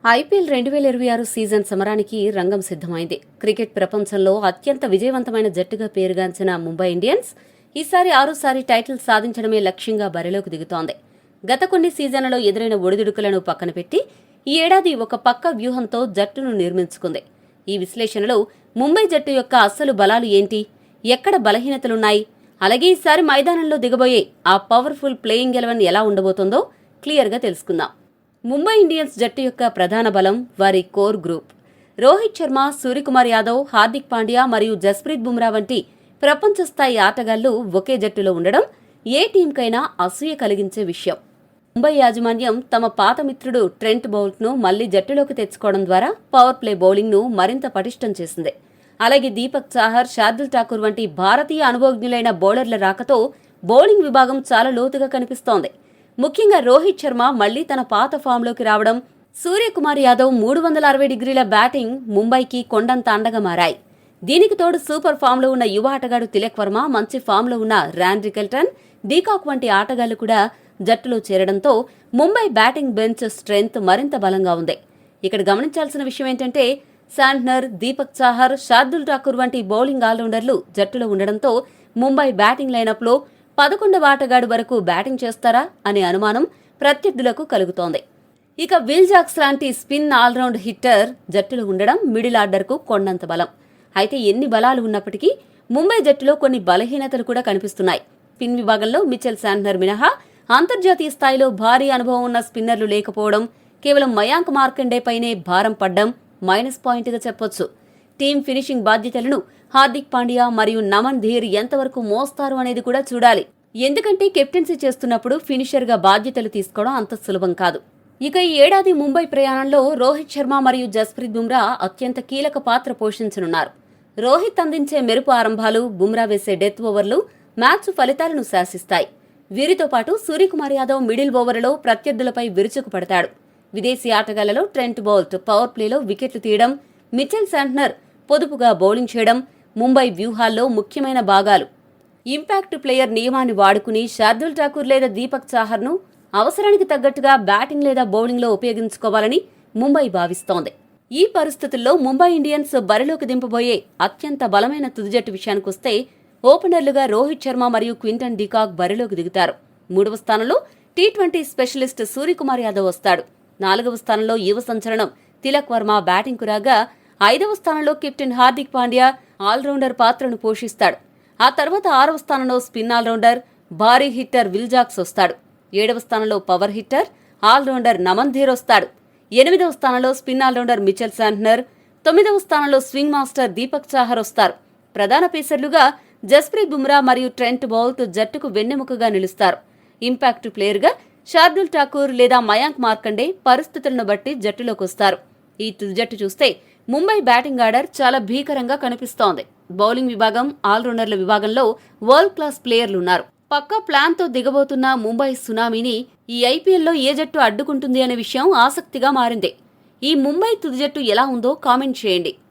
IPL 2026 season సమరానికి రంగం సిద్ధమైంది. క్రికెట్ ప్రపంచంలో అత్యంత విజయవంతమైన జట్టుగా పేరుగాంచిన ముంబై ఇండియన్స్ ఈసారి ఆరోసారి టైటిల్ సాధించడమే లక్ష్యంగా బరిలోకి దిగుతోంది. గత కొన్ని సీజన్లలో ఎదురైన ఒడిదుడుకులను పక్కన పెట్టి ఈ ఏడాది ఒక పక్క వ్యూహంతో జట్టును నిర్మించుకుంది. ఈ విశ్లేషణలో ముంబై జట్టు యొక్క అస్సలు బలాలు ఏంటి, ఎక్కడ బలహీనతలున్నాయి, అలాగే ఈసారి మైదానంలో దిగబోయే ఆ పవర్ఫుల్ ప్లేయింగ్ 11 ఎలా ఉండబోతోందో క్లియర్గా తెలుసుకుందాం. ముంబై ఇండియన్స్ జట్టు యొక్క ప్రధాన బలం వారి కోర్ గ్రూప్. రోహిత్ శర్మ, సూర్యకుమార్ యాదవ్, హార్దిక్ పాండ్యా మరియు జస్ప్రీత్ బుమ్రా వంటి ప్రపంచ స్థాయి ఆటగాళ్లు ఒకే జట్టులో ఉండడం ఏ టీంకైనా అసూయ కలిగించే విషయం. ముంబై యాజమాన్యం తమ పాత మిత్రుడు ట్రెంట్ బౌల్ట్ను మళ్లీ జట్టులోకి తెచ్చుకోవడం ద్వారా పవర్ ప్లే బౌలింగ్ను మరింత పటిష్టం చేసింది. అలాగే దీపక్ చాహర్, శార్దుల్ ఠాకూర్ వంటి భారతీయ అనుభవజ్ఞులైన బౌలర్ల రాకతో బౌలింగ్ విభాగం చాలా లోతుగా కనిపిస్తోంది. ముఖ్యంగా రోహిత్ శర్మ మళ్లీ తన పాత ఫామ్లోకి రావడం, సూర్యకుమార్ యాదవ్ 360 డిగ్రీల బ్యాటింగ్ ముంబైకి కొండంత అండగా మారాయి. దీనికి తోడు సూపర్ ఫామ్లో ఉన్న యువ ఆటగాడు తిలక్ వర్మ, మంచి ఫామ్లో ఉన్న ర్యాన్ రికెల్టన్, డీకాక్ వంటి ఆటగాళ్లు కూడా జట్టులో చేరడంతో ముంబై బ్యాటింగ్ బెంచ్ స్ట్రెంగ్త్ మరింత బలంగా ఉంది. ఇక్కడ గమనించాల్సిన విషయం ఏంటంటే శాంట్నర్, దీపక్ చాహర్, శార్దుల్ ఠాకూర్ వంటి బౌలింగ్ ఆల్రౌండర్లు జట్టులో ఉండడంతో ముంబై బ్యాటింగ్ లైనప్లో 11వ ఆటగాడు వరకు బ్యాటింగ్ చేస్తారా అనే అనుమానం ప్రత్యర్థులకు కలుగుతోంది. ఇక విల్ జాక్స్ లాంటి స్పిన్ ఆల్రౌండ్ హిట్టర్ జట్టులో ఉండడం మిడిల్ ఆర్డర్కు కొండంత బలం. అయితే ఎన్ని బలాలు ఉన్నప్పటికీ ముంబై జట్టులో కొన్ని బలహీనతలు కూడా కనిపిస్తున్నాయి. స్పిన్ విభాగంలో మిచెల్ శాంట్నర్ మినహా అంతర్జాతీయ స్థాయిలో భారీ అనుభవం ఉన్న స్పిన్నర్లు లేకపోవడం, కేవలం మయాంక్ మార్కండేపైనే భారం పడ్డం మైనస్ పాయింట్గా చెప్పొచ్చు. టీం ఫినిషింగ్ బాధ్యతలను హార్దిక్ పాండ్యా మరియు నమన్ ధీర్ ఎంతవరకు మోస్తారు అనేది కూడా చూడాలి. ఎందుకంటే కెప్టెన్సీ చేస్తున్నప్పుడు ఫినిషర్గా బాధ్యతలు తీసుకోవడం అంత సులభం కాదు. ఇక ఈ ఏడాది ముంబై ప్రయాణంలో రోహిత్ శర్మ మరియు జస్ప్రీత్ బుమ్రా అత్యంత కీలక పాత్ర పోషించనున్నారు. రోహిత్ అందించే మెరుపు ఆరంభాలు, బుమ్రా వేసే డెత్ ఓవర్లు మ్యాచ్ ఫలితాలను శాసిస్తాయి. వీరితో పాటు సూర్యకుమార్ యాదవ్ మిడిల్ ఓవర్లలో ప్రత్యర్థులపై విరుచుకు పడతాడు. విదేశీ ఆటగాళ్లలో ట్రెంట్ బౌల్ట్ పవర్ ప్లేలో వికెట్లు తీయడం, మిచెల్ శాంట్నర్ పొదుపుగా బౌలింగ్ చేయడం ముంబై వ్యూహాల్లో ముఖ్యమైన భాగాలు. ఇంపాక్ట్ ప్లేయర్ నియమాన్ని వాడుకుని శార్దుల్ ఠాకూర్ లేదా దీపక్ చాహర్ను అవసరానికి తగ్గట్టుగా బ్యాటింగ్ లేదా బౌలింగ్లో ఉపయోగించుకోవాలని ముంబై భావిస్తోంది. ఈ పరిస్థితుల్లో ముంబై ఇండియన్స్ బరిలోకి దింపబోయే అత్యంత బలమైన తుది జట్టు విషయానికొస్తే ఓపెనర్లుగా రోహిత్ శర్మ మరియు క్వింటన్ డీకాక్ బరిలోకి దిగుతారు. 3వ స్థానంలో టీ20 స్పెషలిస్ట్ సూర్యకుమార్ యాదవ్ వస్తాడు. 4వ స్థానంలో యువ సంచలనం తిలక్ వర్మ బ్యాటింగ్కు రాగా 5వ స్థానంలో కెప్టెన్ హార్దిక్ పాండ్యా ఆల్రౌండర్ పాత్రను పోషిస్తాడు. ఆ తర్వాత 6వ స్థానంలో స్పిన్ ఆల్రౌండర్, భారీ హిట్టర్ విల్ జాక్స్ వస్తాడు. 7వ స్థానంలో power hitter, allrounder Naman Dhir వస్తాడు. 8వ స్థానంలో స్పిన్ ఆల్రౌండర్ మిచెల్ శాంట్నర్, 9వ స్థానంలో స్వింగ్ మాస్టర్ దీపక్ చాహర్ వస్తారు. ప్రధాన పేసర్లుగా జస్ప్రీత్ బుమ్రా మరియు ట్రెంట్ బౌల్ట్ జట్టుకు వెన్నెముకగా నిలుస్తారు. ఇంపాక్ట్ ప్లేయర్గా శార్దుల్ ఠాకూర్ లేదా మయాంక్ మార్కండే పరిస్థితులను బట్టి జట్టులోకి వస్తారు. ఈ తుది జట్టు చూస్తే ముంబై బ్యాటింగ్ ఆర్డర్ చాలా భీకరంగా కనిపిస్తోంది. బౌలింగ్ విభాగం, ఆల్రౌండర్ల విభాగంలో వరల్డ్ క్లాస్ ప్లేయర్లున్నారు. పక్కా ప్లాన్తో దిగబోతున్న ముంబై సునామీని ఈ ఐపీఎల్లో ఏ జట్టు అడ్డుకుంటుంది అనే విషయం ఆసక్తిగా మారింది. ఈ ముంబై తుది జట్టు ఎలా ఉందో కామెంట్ చేయండి.